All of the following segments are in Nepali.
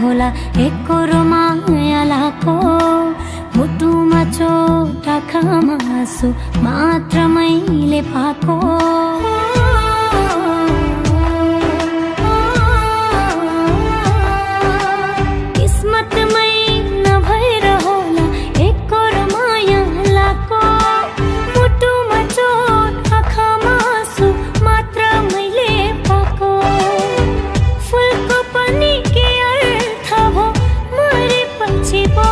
होला एकरो मायालाको मुटुमा चोट आँखामा आँसु मात्र मैले पाएको किस्मतमै नभएर होला एकरो मायालाको मुटुमा चोट आँखामा आँसु मात्र मैले पाएको फुलको पनि के अर्थ भो मरेपछि पो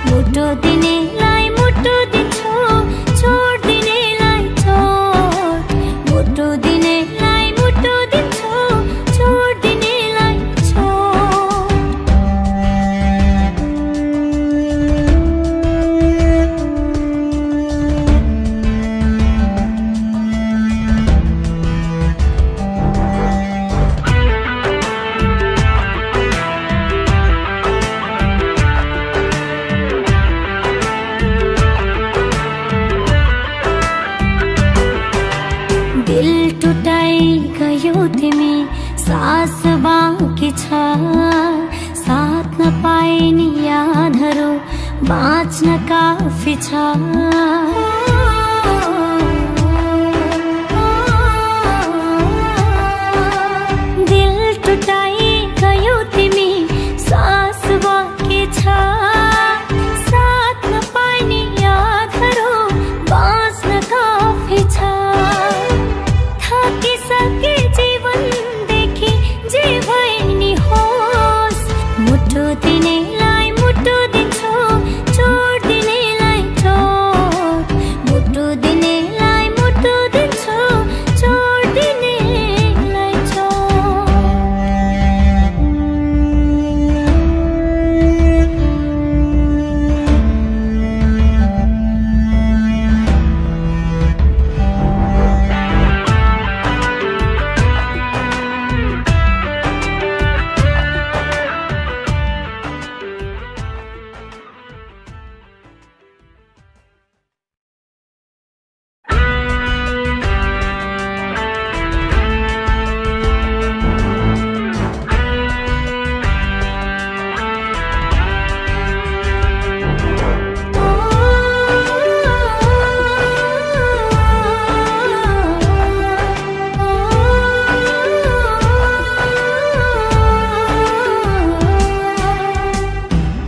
मुटु दिनेलाई मुटु दिन्छु छोड दिनेलाई छोड मुटु दिनेलाई मुटु दिन्छु छोड दिनेलाई छोड दिल टुटाई गयो तिमी सास बाँकी छ साथ नपाए नि यादहरू बाँच्न काफी छ दिल टुटाई गयो तिमी सास बाँकी छ साथ नपाए नि यादहरू बाँच्न काफी छ थाकिसके जीवनदेखि जे भए नि होस् मुटु दिनेलाई मुटु दिन्छु छोड दिनेलाई छोड मुटु दिनेलाई मुटु दिन्छु छोड दिनेलाई छोड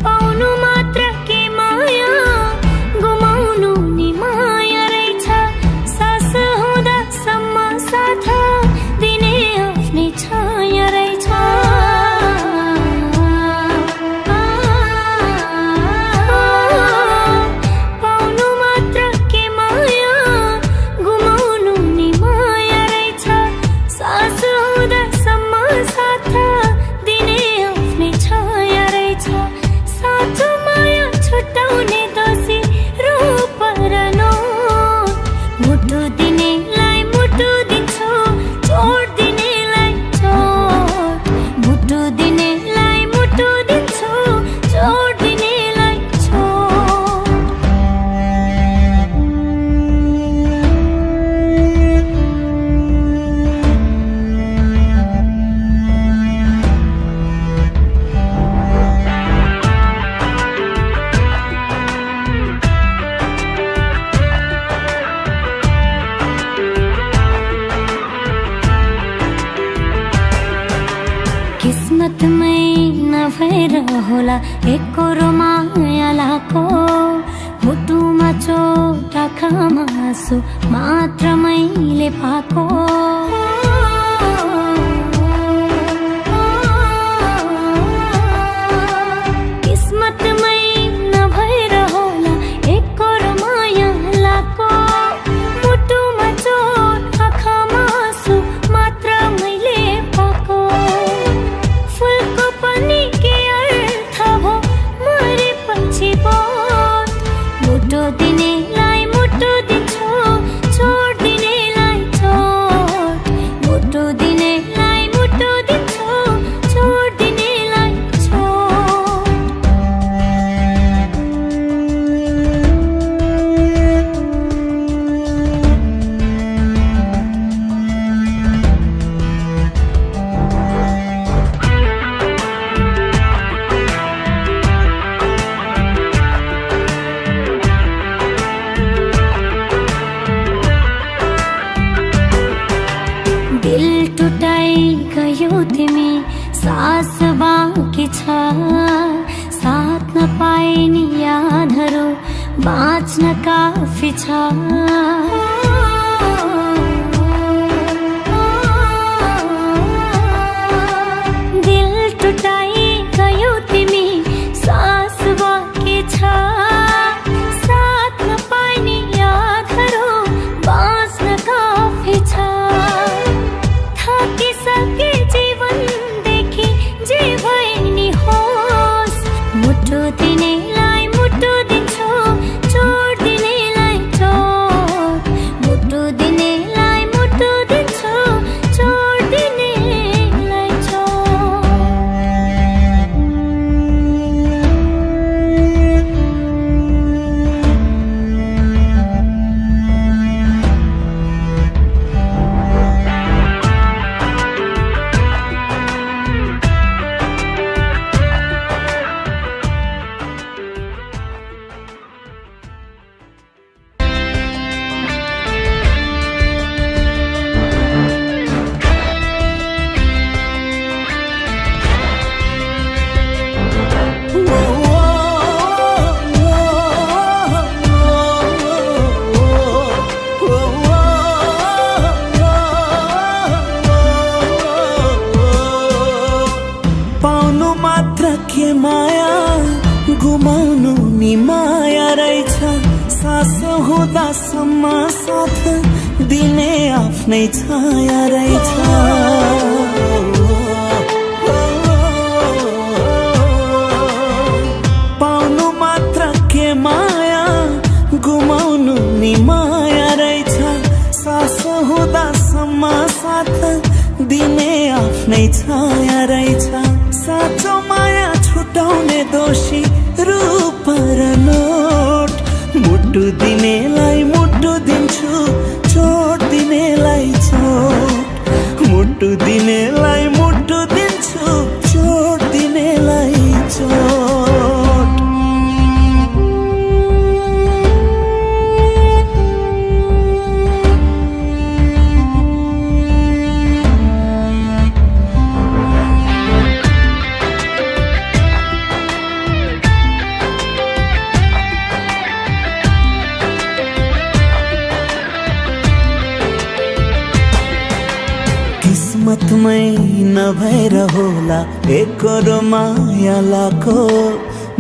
पाउनु मात्र के माया गुमाउनु नि माया रहेछ सास हुँदासम्म साथ दिने आफ्नै छाया रहेछ पाउनु मात्र के माया गुमाउनु नि माया रहेछ सास हुँदासम्म साथ दिने आफ्नै छाया रहेछ साँचो माया छुट्याउने दोषी रूप रहनु मुटु दिनेलाई मुटु दिन्छु छोड दिनेलाई छोड मुटु दिनेलाई मुटु दिन्छु छोड दिनेलाई छोड किस्मतमै नभएर होला एकरो मायालाको मुटुमा चोट आँखामा आँसु मात्र मैले पाएको किस्मतमै नभएर होला एकरो मायालाको मुटुमा चोट आँखामा आँसु मात्र मैले पाएको फुलको पनि के अर्थ भो मरेपछि पो मुटु दिनेलाई मुटु दिन्छु छोड दिनेलाई छोड छ। दिल टुटाई गयो तिमी सास बाँकी छ। साथ नपाइने यादहरू बाँच्न काफी छ। थाकिसके जीवनदेखि जे भए नि होस्, मुटु दिनेलाई मुटु दिन्छु, चोट दिनेलाई चोट। मुटु दिनेलाई मुटु दिन्छु, चोट दिनेलाई चोट। पाउनु मात्र के माया, गुमाउनु नि माया रहेछ। सास हुँदासम्म साथ दिने आफ्नै छाया रहेछ। पाउनु मात्र के माया, गुमाउनु नि माया रहेछ। सास हुँदासम्म साथ दिने आफ्नै छाया रहेछ। साँचो माया छुटाउने दोषी रूप र नोट। मुटु दिनेलाई मुटु दिन्छु, चोट दिनेलाई चोट। मुटु दिनेलाई मुटु दिन्छु, चोट दिनेलाई चोट। किस्मतमै नभएर होला एकरो माया लाको।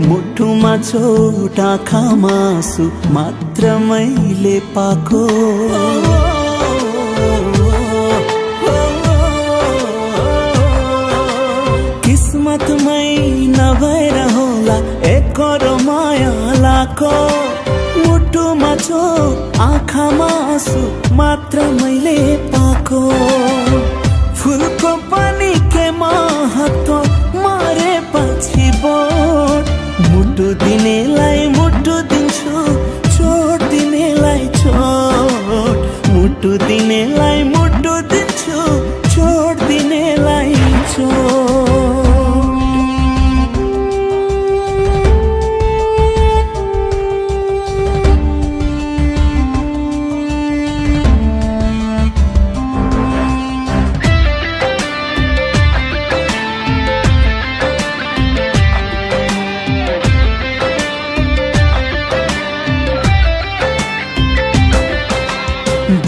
मुटुमा चोट आँखामा आँसु मात्र मैले पाको। किस्मतमै नभएर होला एकरो माया लाको। मुटुमा चोट आँखामा आँसु मात्र मैले पाको। फुलको पनि के महत्व मरेपछि बोट। मुटु दिनेलाई मुटु दिन्छु, चोट दिनेलाई चोट। मुटु दिनेलाई मुटु दिन्छु, चोट दिनेलाई चोट।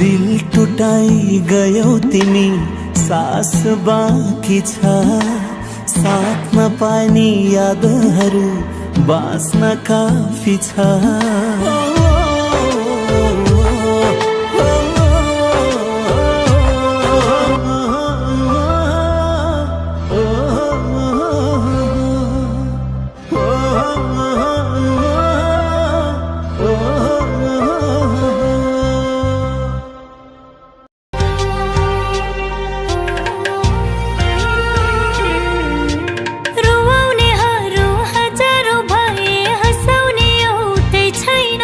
दिल टुटाई गयौ तिमी सास बाँकी छ। साथमा पानी यादहरू बाँच्न काफी छ। रुवाउनेहरू हजारौँ भए, हँसाउने एउटै छैन।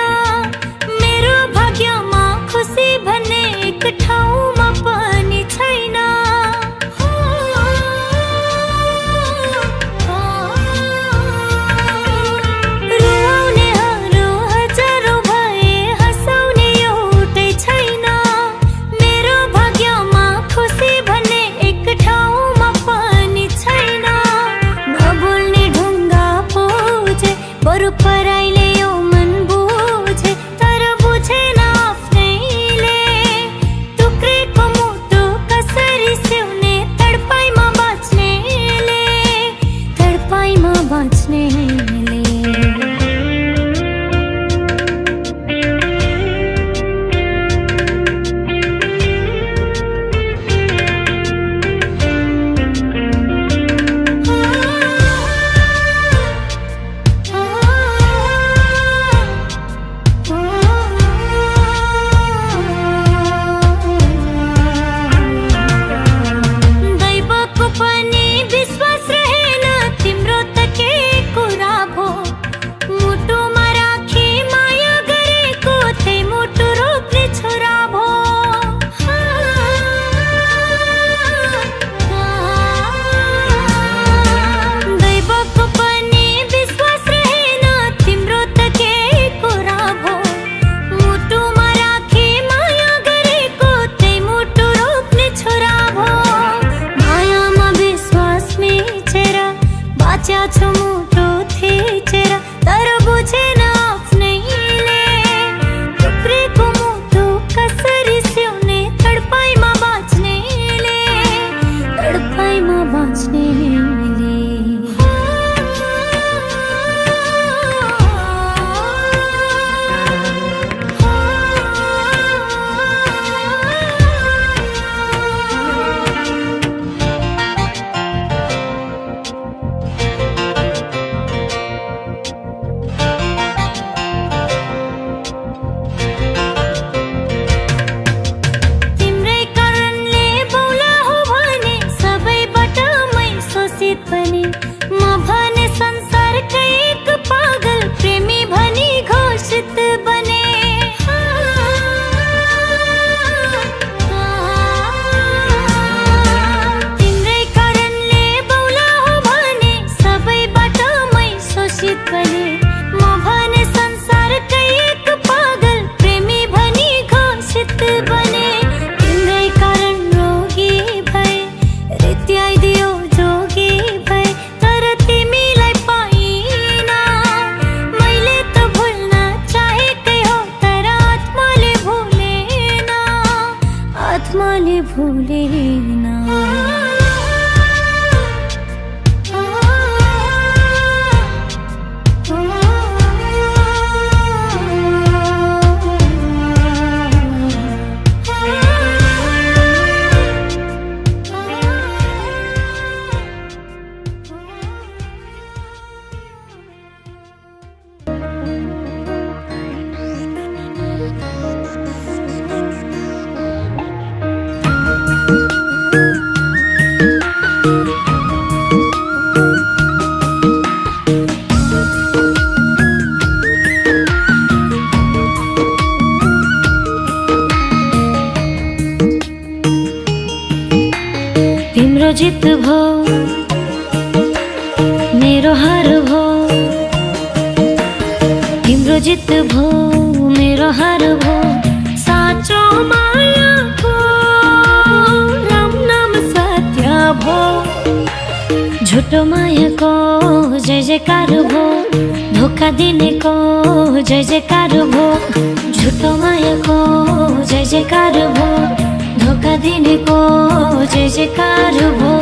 आत्माले भुलेन तिम्रो जित भो मेरो हार भो तिम्रो जित भो मेरो हार भो साँचो मायाको राम नाम सत्य भो झुटो मायाको जय जयकार भो धोका दिनेको जय जयकार भो झुटो मायाको जय जयकार भो धोका दिनेको जय जयकार भो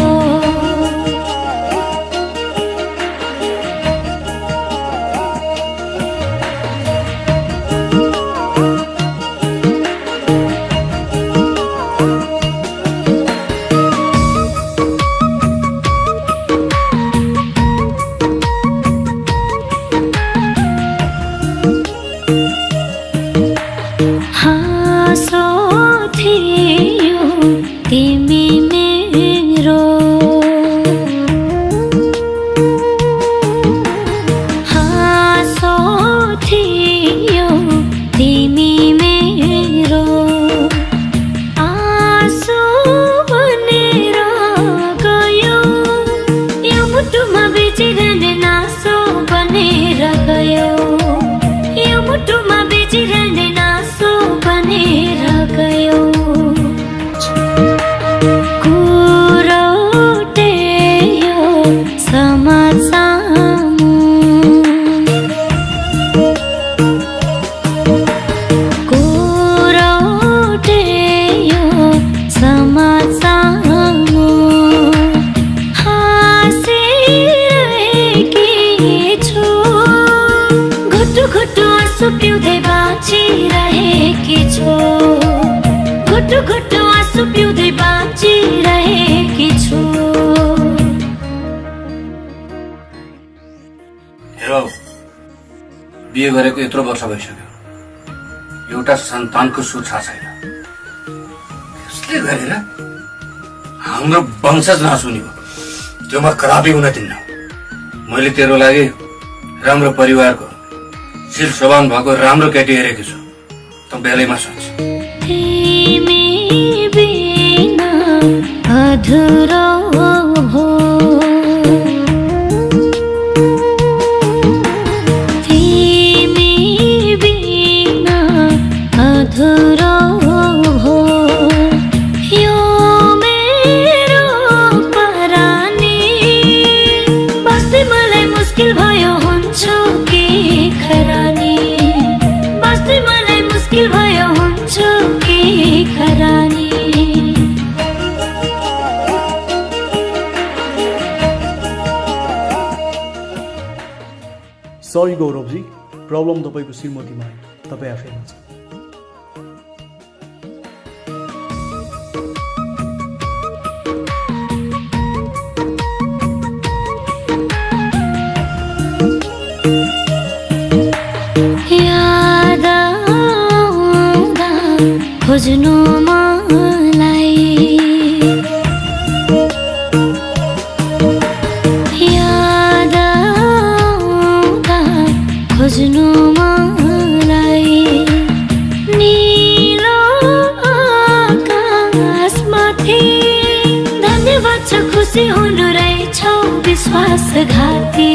हाँसो थियो तिमी मेरो हाँसो थियो तिमी मेरो आँसु बनेर गयो यो मुटुमा बेचिरहने नासो बनेर गयो यो मुटुमा बेचिरहने नासो बनेर गयो पिउँदै बाँचिरहेकी छु घुटु घुटु आँसु पिउँदै बाँचिरहेकी छु हेरो बिहे गरेको यत्रो वर्ष भइसक्यो एउटा सन्तानको सुछ छैन यसले गरेर हाम्रो वंशज नासुनी हो त्यो म कदापि हुन दिन्न मैले तेरो लागि राम्रो परिवारको शील शोभान भएको राम्रो केटी हेरेको छु त बेलैमा सोच तिमी बिना अधुरो हो तिमी बिना अधुरो हो यो मेरो परानी बस्दै मलाई मुस्किल भयो हुन्छु कि खरानी बस्दै मलाई मुस्किल भयो हुन्छु कि खरानी सरी गौरवजी प्रब्लम तपाईँको श्रीमतीमा आयो तपाईँ आफै हुन्छ याद आउँदा खोज्नु मलाई याद आउँदा खोज्नु मलाई नीलो आकाशमाथि धन्यवाद छ खुसी हुनु रहेछौ विश्वासघाती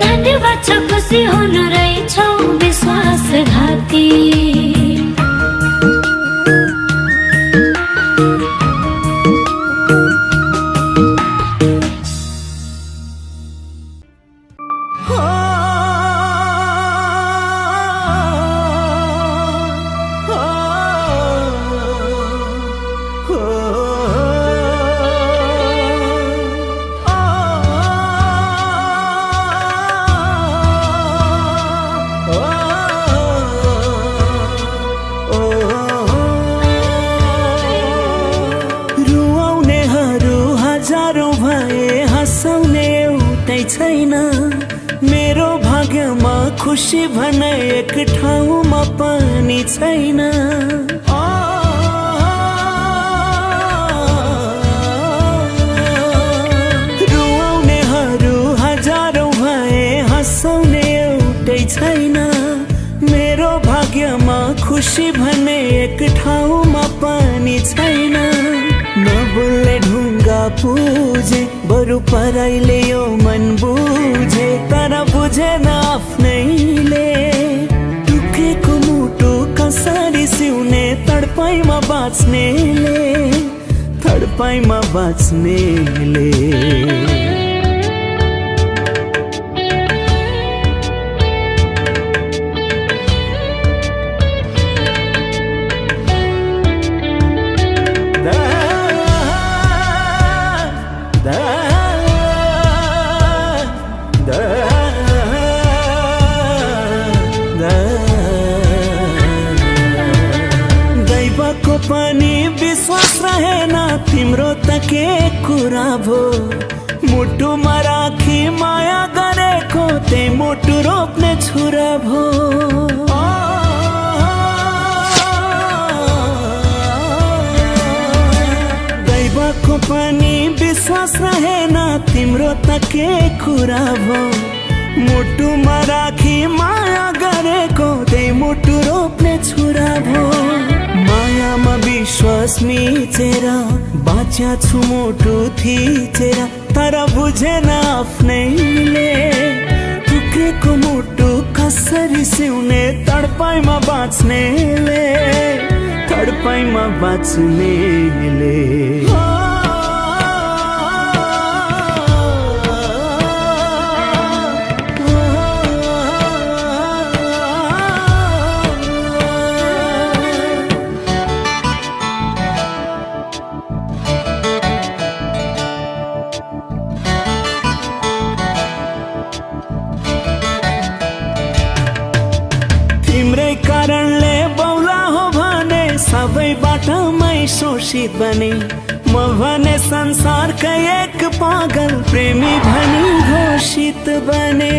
धन्यवाद छ खुसी हुनु रहेछौ विश्वासघाती खुसी भने एक ठाउँमा पनि छैन रुवाउनेहरू हजारौं भए हँसाउने एउटै छैन मेरो भाग्यमा खुसी भने एक ठाउँमा पनि छैन नबोल्ने ढुङ्गा पुजे बरु पराइले यो मन बुझे तर बुझेन आफ्नैले टुकेको मुटु कसरी सिउने तडपाइमा बाँच्नेले दैवको पनि विश्वास रहेन तिम्रो त के कुरा भो मुटुमा राखी माया गरेको त्यही मुटु रोप्ने छुरा भो दैवको पनि विश्वास रहेन तिम्रो त के कुरा भो मुटुमा राखी माया गरेको त्यही मुटु रोप्ने छुरा भो मायामा विश्वास मिचेर बाँच्या छु मुटु थिचेर तर बुझेन आफ्नैले टुक्रेको मुटु कसरी सिउने तडपाइमा बाँच्नेले तिम्रै कारणले बौला हो भने सबैबाट मै शोषित बने म भने संसारकै एक पागल प्रेमी भनी घोषित बने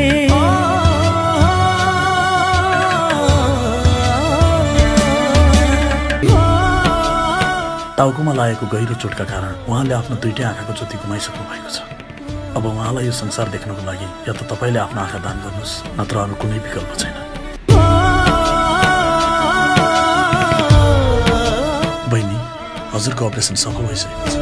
टाउकोमा लागेको गहिरो चोटका कारण उहाँले आफ्नो दुईटै आँखाको ज्योति गुमाइसक्नु भएको छ अब उहाँलाई यो संसार देख्नको लागि या त तपाईँले आफ्नो आँखा दान गर्नुहोस् नत्र अरू कुनै विकल्प छैन बहिनी हजुरको अपरेसन सफल भइसकेको छ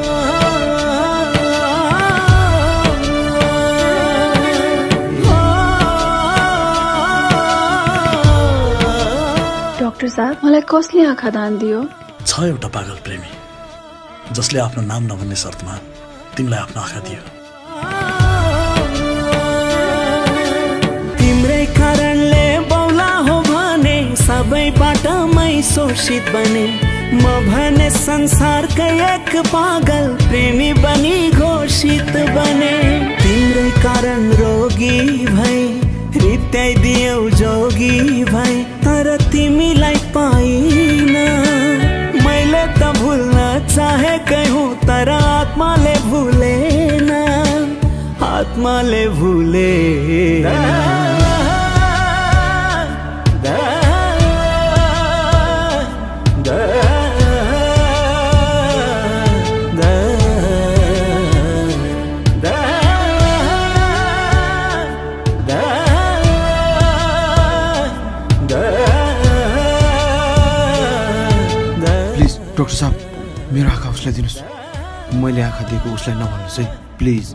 डाक्टर साहब मलाई कसले आँखा दान दियो छ एउटा पागल प्रेमी जसले आफ्नो नाम नभन्ने शर्तमा तिमीलाई आफ्नो आँखा दियो तिम्रै कारणले बौला हो भने सबैबाट मै शोषित बने म भने संसारकै एक पागल प्रेमी बनी घोषित बने तिम्रै कारण रोगी भई रित्याइदियौ जोगी भई तर तिमीलाई पाइन मैले त भुल्न चाहेकै हुँ तर आत्माले भुलेन डाक्टर साहब मेरो आँखा उसलाई दिनुहोस् मैले आँखा दिएको उसलाई नभन्नुहोस् है प्लिज